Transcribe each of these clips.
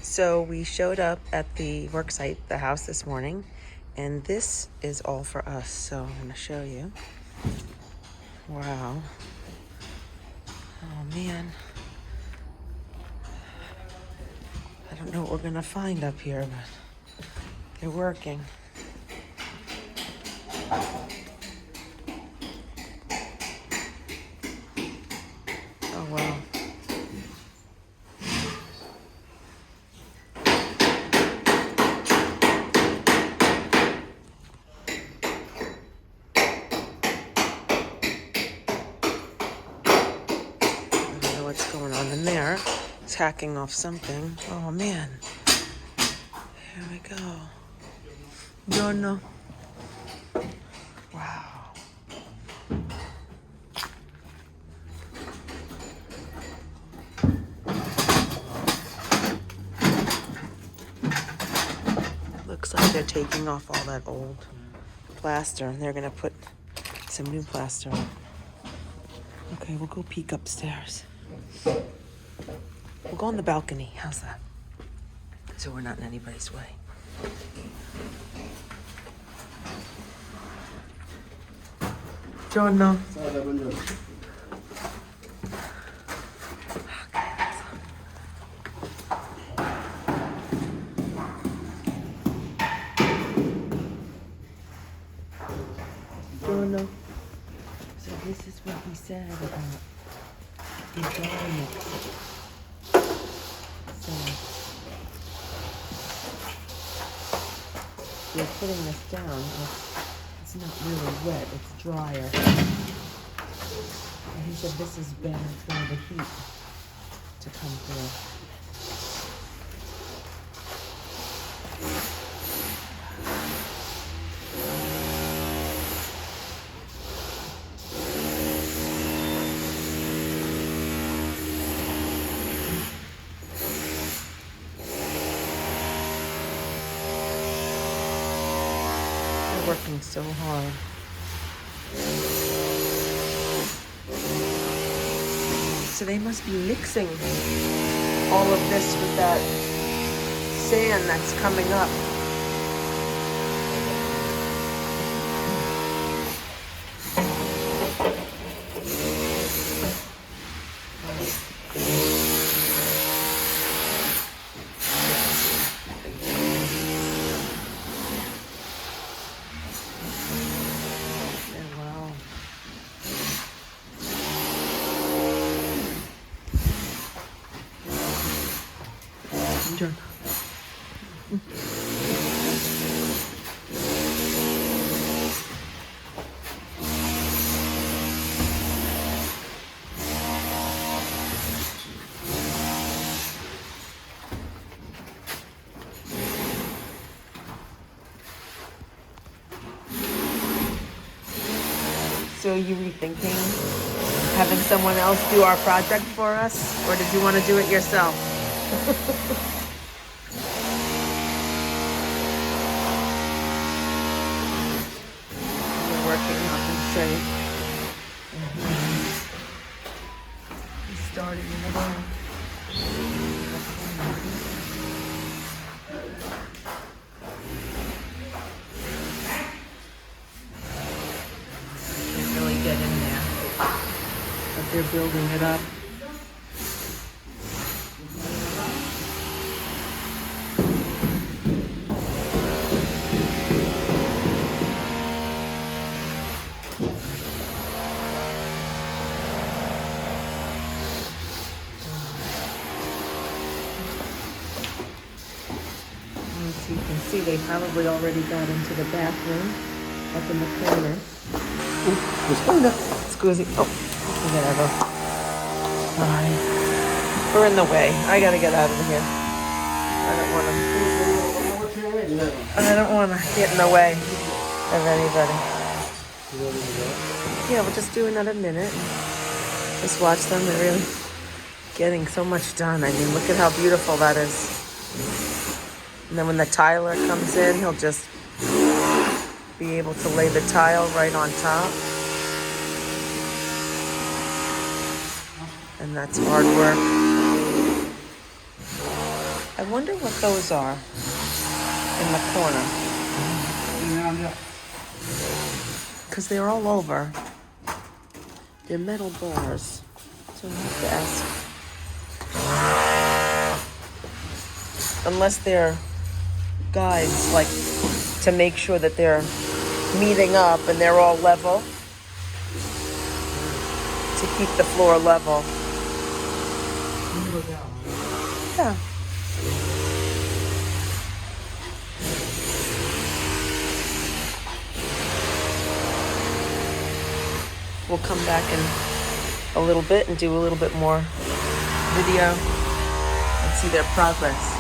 So we showed up at the work site, the house this morning, and this is all for us. So I'm going to show you. Wow. Oh man. I don't know what we're going to find up here, but they're working. Oh wow. What's going on in there? It's hacking off something. Oh man. Here we go. No. Wow. Looks like they're taking off all that old plaster and they're gonna put some new plaster on. Okay, we'll go peek upstairs. We'll go on the balcony. How's that? So we're not in anybody's way. Buongiorno. Buongiorno. So this is what he said about enjoying it. So we're putting this down. It's not really wet, it's drier. And he said this is better for the heat to come through. Working so hard. So they must be mixing all of this with that sand that's coming up. So you rethinking having someone else do our project for us, or did you want to do it yourself? We're working on the site. He's starting in the way. Get in there, but they're building it up. As you can see, they probably already got into the bathroom up in the corner. Scusi. Oh, whatever. Sorry. We're in the way. I gotta get out of here. I don't want to get in the way of anybody. Yeah, we'll just do another minute. Just watch them. They're really getting so much done. I mean, look at how beautiful that is. And then when the tiler comes in, he'll just be able to lay the tile right on top. And that's hard work. I wonder what those are in the corner. Because they're all over. They're metal bars. So I have to ask. Unless they're guides, like to make sure that they're meeting up and they're all level. To keep the floor level. Yeah. We'll come back in a little bit and do a little bit more video and see their progress.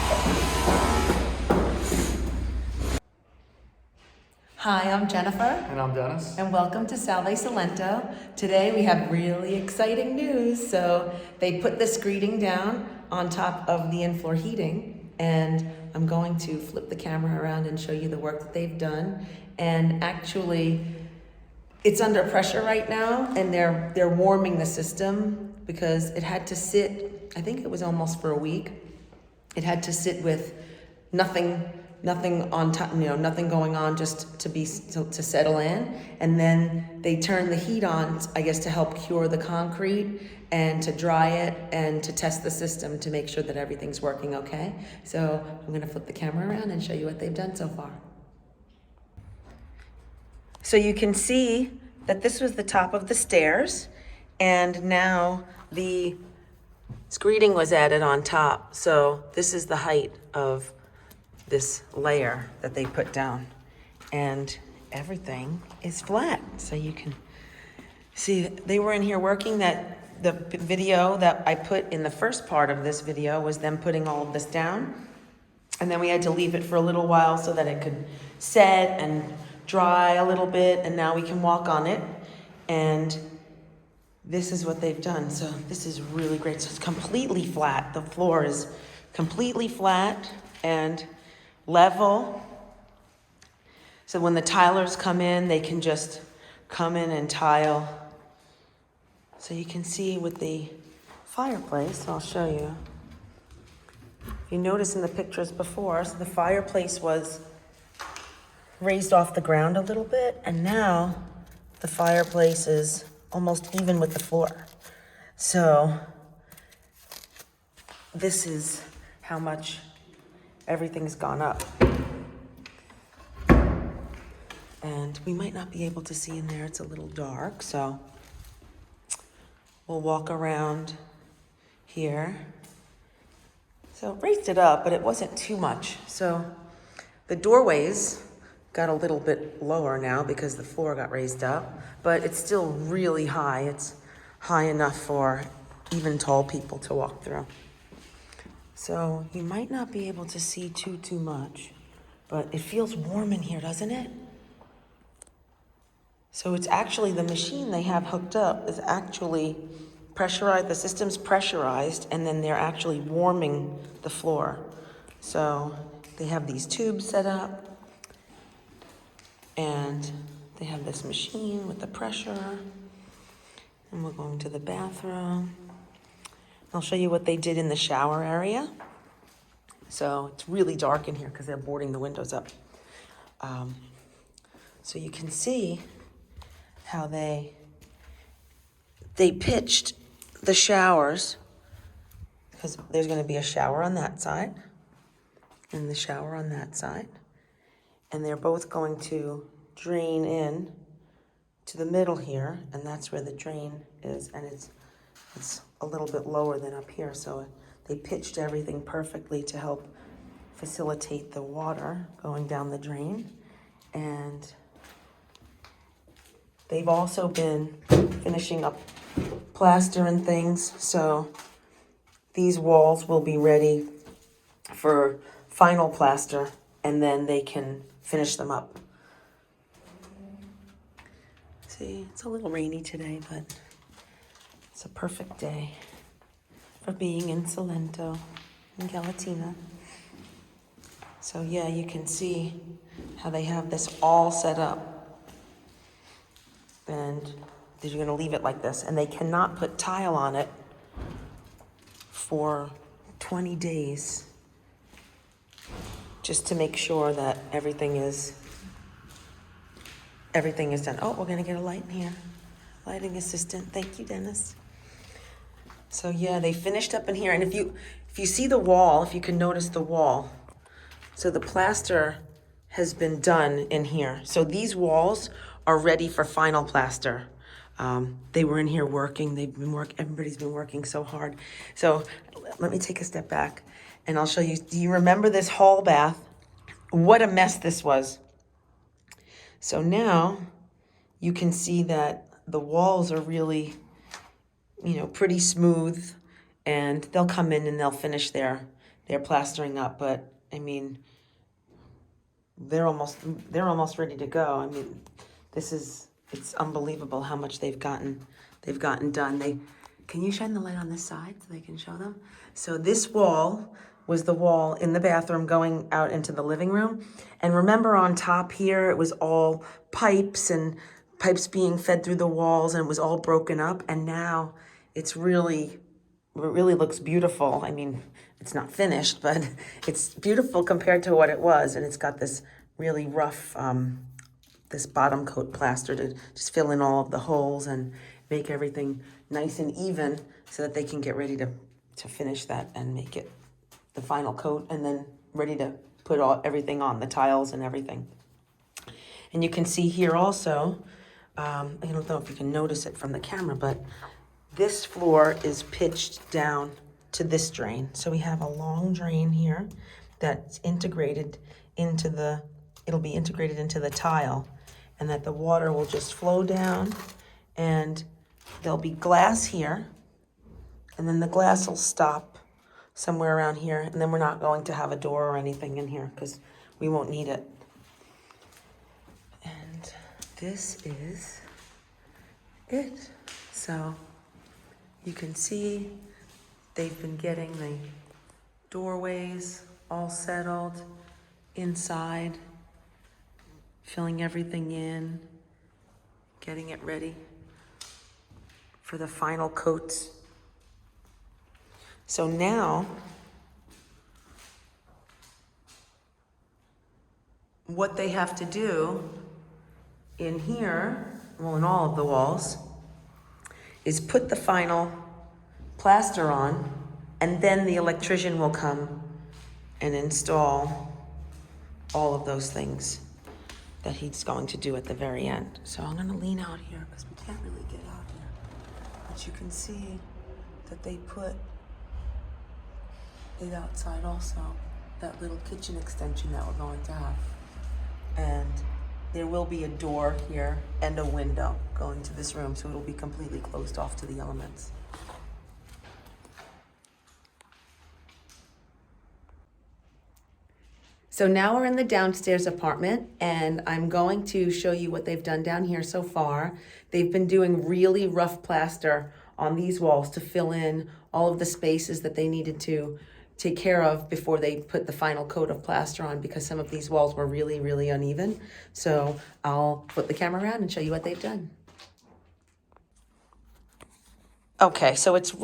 Hi, I'm Jennifer. And I'm Dennis. And welcome to Salento. Today we have really exciting news. So they put the screeding down on top of the in-floor heating, and I'm going to flip the camera around and show you the work that they've done. And actually, it's under pressure right now, and they're warming the system because it had to sit, I think it was almost for a week. It had to sit with nothing on top, nothing going on, just to settle in. And then they turned the heat on, I guess, to help cure the concrete and to dry it and to test the system to make sure that everything's working okay. So I'm gonna flip the camera around and show you what they've done so far. So you can see that this was the top of the stairs, and now the screeding was added on top. So this is the height of this layer that they put down, and everything is flat. So you can see they were in here working. That the video that I put in the first part of this video was them putting all of this down, and then we had to leave it for a little while so that it could set and dry a little bit, and now we can walk on it. And this is what they've done. So this is really great. So it's completely flat. The floor is completely flat and level. So when the tilers come in, they can just come in and tile. So you can see with the fireplace, I'll show you. If you notice in the pictures before, so the fireplace was raised off the ground a little bit, and now the fireplace is almost even with the floor. So this is how much everything's gone up. And we might not be able to see in there, it's a little dark, so we'll walk around here. So raised it up, but it wasn't too much. So the doorways got a little bit lower now because the floor got raised up, but it's still really high. It's high enough for even tall people to walk through. So you might not be able to see too much, but it feels warm in here, doesn't it? So it's actually the machine they have hooked up is actually pressurized, the system's pressurized, and then they're actually warming the floor. So they have these tubes set up, and they have this machine with the pressure, and we're going to the bathroom. I'll show you what they did in the shower area. So it's really dark in here because they're boarding the windows up. So you can see how they pitched the showers, because there's going to be a shower on that side and the shower on that side. And they're both going to drain in to the middle here, and that's where the drain is, and it's a little bit lower than up here, so they pitched everything perfectly to help facilitate the water going down the drain. And they've also been finishing up plaster and things, so these walls will be ready for final plaster, and then they can finish them up. See, it's a little rainy today, but it's a perfect day for being in Salento, in Galatina. So yeah, you can see how they have this all set up. And they're gonna leave it like this, and they cannot put tile on it for 20 days just to make sure that everything is done. Oh, we're gonna get a light in here. Lighting assistant, thank you, Dennis. So yeah, they finished up in here, and if you see the wall, if you can notice the wall, so the plaster has been done in here. So these walls are ready for final plaster. They were in here working. Everybody's been working so hard. So let me take a step back and I'll show you. Do you remember this hall bath? What a mess this was. So now you can see that the walls are really, pretty smooth, and they'll come in and they'll finish their plastering up. But I mean, they're almost ready to go. I mean, it's unbelievable how much they've gotten done. Can you shine the light on this side so they can show them? So this wall was the wall in the bathroom going out into the living room. And remember on top here, it was all pipes and pipes being fed through the walls, and it was all broken up. And now it really looks beautiful. I mean, it's not finished, but it's beautiful compared to what it was. And it's got this really rough, this bottom coat plaster to just fill in all of the holes and make everything nice and even so that they can get ready to finish that and make it the final coat, and then ready to put everything on, the tiles and everything. And you can see here also, I don't know if you can notice it from the camera, but this floor is pitched down to this drain. So we have a long drain here that's integrated it'll be integrated into the tile, and that the water will just flow down, and there'll be glass here, and then the glass will stop somewhere around here, and then we're not going to have a door or anything in here because we won't need it. And this is it. So you can see they've been getting the doorways all settled inside, filling everything in, getting it ready for the final coats. So now, what they have to do in here, well, in all of the walls, is put the final plaster on, and then the electrician will come and install all of those things that he's going to do at the very end. So I'm gonna lean out here because we can't really get out here. But you can see that they put it outside also, that little kitchen extension that we're going to have. And there will be a door here and a window going to this room, so it'll be completely closed off to the elements. So now we're in the downstairs apartment, and I'm going to show you what they've done down here so far. They've been doing really rough plaster on these walls to fill in all of the spaces that they needed to take care of before they put the final coat of plaster on, because some of these walls were really, really uneven. So I'll flip the camera around and show you what they've done. Okay, so it's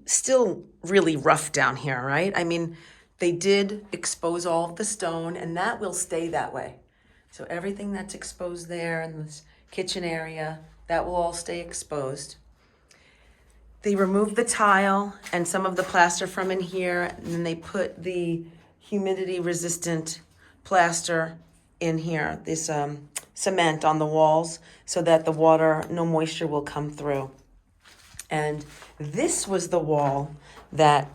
still really rough down here, right? I mean, they did expose all of the stone, and that will stay that way. So everything that's exposed there in this kitchen area, that will all stay exposed. They removed the tile and some of the plaster from in here, and then they put the humidity resistant plaster in here, this cement on the walls, so that no moisture will come through. And this was the wall that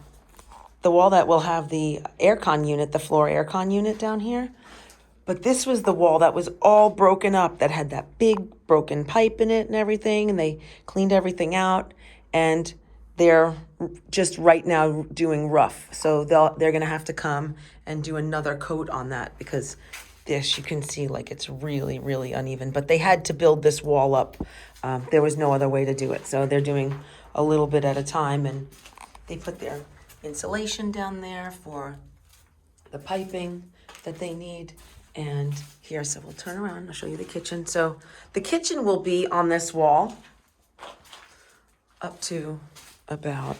will have the aircon unit, the floor aircon unit down here. But this was the wall that was all broken up, that had that big broken pipe in it and everything, and they cleaned everything out. And they're just right now doing rough. So they're gonna have to come and do another coat on that, because this, you can see, like, it's really, really uneven. But they had to build this wall up. There was no other way to do it. So they're doing a little bit at a time, and they put their insulation down there for the piping that they need. And here, so we'll turn around, I'll show you the kitchen. So the kitchen will be on this wall up to about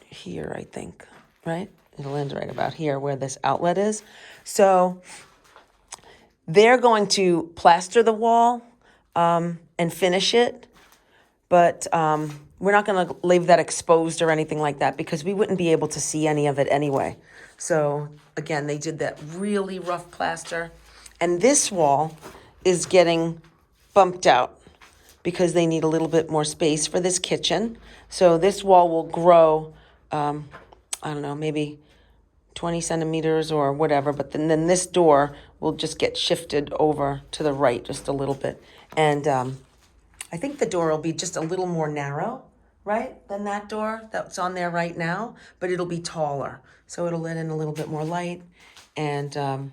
here, I think, right? it'll end right about here where this outlet is. So they're going to plaster the wall and finish it, but we're not going to leave that exposed or anything like that because we wouldn't be able to see any of it anyway. So again, they did that really rough plaster, and this wall is getting bumped out because they need a little bit more space for this kitchen. So this wall will grow, I don't know, maybe 20 centimeters or whatever, but then this door will just get shifted over to the right just a little bit. And I think the door will be just a little more narrow, right, than that door that's on there right now, but it'll be taller. So it'll let in a little bit more light, and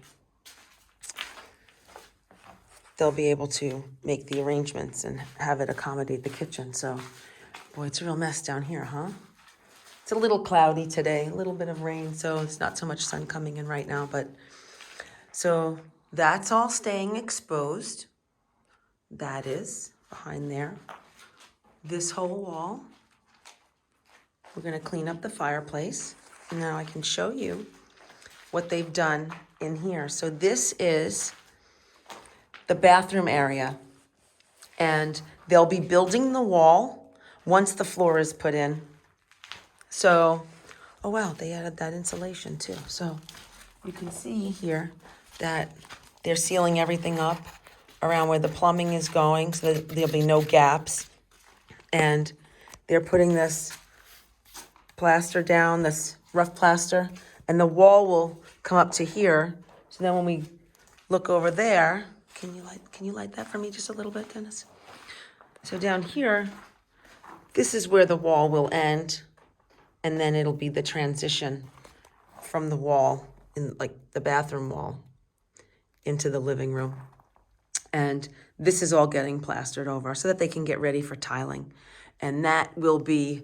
they'll be able to make the arrangements and have it accommodate the kitchen. So, boy, it's a real mess down here, huh? It's a little cloudy today, a little bit of rain, so it's not so much sun coming in right now, but so that's all staying exposed. That is behind there. This whole wall, we're gonna clean up the fireplace. And now I can show you what they've done in here. So this is the bathroom area, and they'll be building the wall once the floor is put in. So, oh wow, they added that insulation too. So you can see here that they're sealing everything up around where the plumbing is going so that there'll be no gaps. And they're putting this plaster down, this rough plaster, and the wall will come up to here. So then when we look over there, can you light that for me just a little bit, Dennis? So down here, this is where the wall will end, and then it'll be the transition from the wall, in like the bathroom wall, into the living room. And this is all getting plastered over so that they can get ready for tiling. And that will be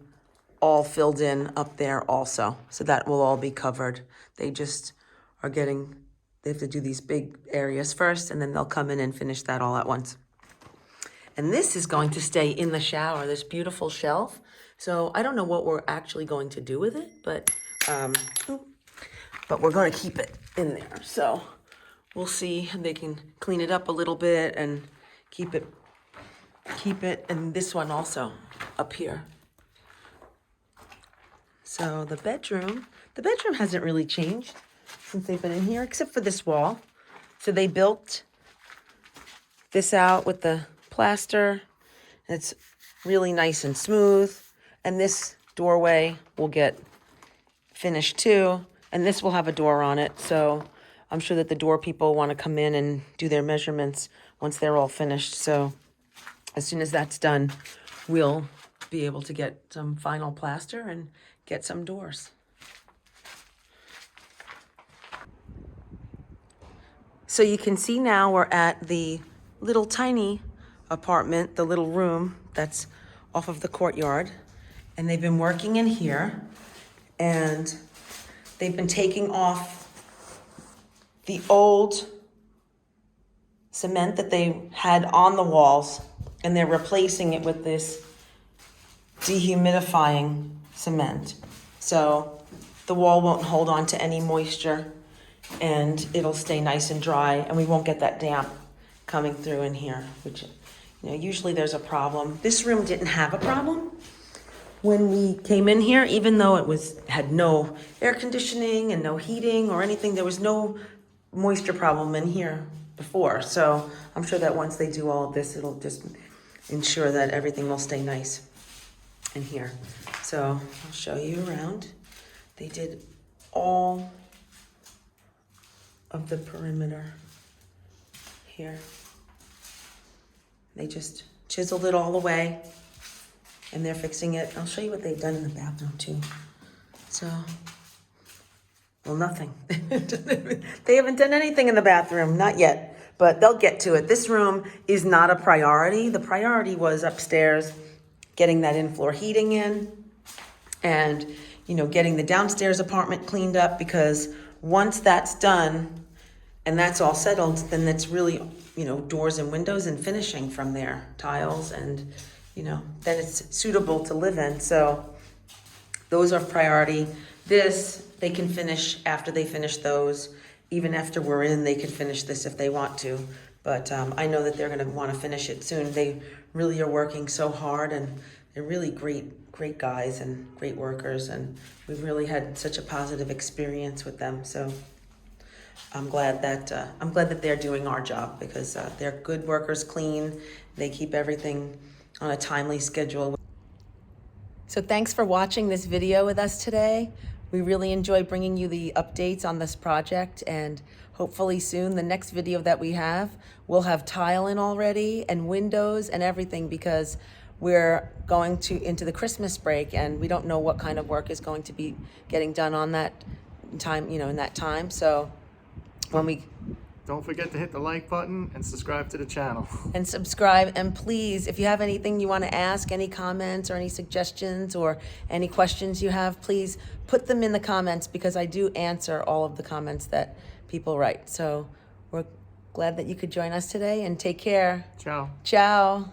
all filled in up there also. So that will all be covered. They just are they have to do these big areas first, and then they'll come in and finish that all at once. And this is going to stay in the shower, this beautiful shelf. So I don't know what we're actually going to do with it, but we're going to keep it in there. So we'll see. They can clean it up a little bit and keep it, and this one also up here. So the bedroom hasn't really changed since they've been in here, except for this wall. So they built this out with the plaster. It's really nice and smooth. And this doorway will get finished too. And this will have a door on it. So I'm sure that the door people want to come in and do their measurements once they're all finished. So as soon as that's done, we'll be able to get some final plaster and get some doors. So you can see now we're at the little tiny apartment, the little room that's off of the courtyard. And they've been working in here, and they've been taking off the old cement that they had on the walls, and they're replacing it with this dehumidifying cement. So the wall won't hold on to any moisture, and it'll stay nice and dry, and we won't get that damp coming through in here, which, usually there's a problem. This room didn't have a problem when we came in here, even though it had no air conditioning and no heating or anything. There was no moisture problem in here before. So I'm sure that once they do all of this, it'll just ensure that everything will stay nice in here. So I'll show you around. They did all of the perimeter here. They just chiseled it all away, and they're fixing it. I'll show you what they've done in the bathroom too. So, well, nothing. They haven't done anything in the bathroom, not yet, but they'll get to it. This room is not a priority. The priority was upstairs, getting that in-floor heating in, and, getting the downstairs apartment cleaned up, because once that's done and that's all settled, then that's really, doors and windows and finishing from there, tiles, and, then it's suitable to live in. So those are priority. This, they can finish after they finish those. Even after we're in, they can finish this if they want to. But I know that they're gonna wanna finish it soon. They really are working so hard, and they're really great guys and great workers, and we've really had such a positive experience with them. So I'm glad that they're doing our job, because they're good workers, clean. They keep everything on a timely schedule. So thanks for watching this video with us today. We really enjoy bringing you the updates on this project, and hopefully soon the next video that we have, we'll have tile in already and windows and everything, because we're going into the Christmas break, and we don't know what kind of work is going to be getting done on that time, in that time. So when we don't forget to hit the like button and subscribe to the channel. And subscribe, and please, if you have anything you want to ask, any comments or any suggestions or any questions you have, please put them in the comments, because I do answer all of the comments that people write. So we're glad that you could join us today, and take care. Ciao. Ciao.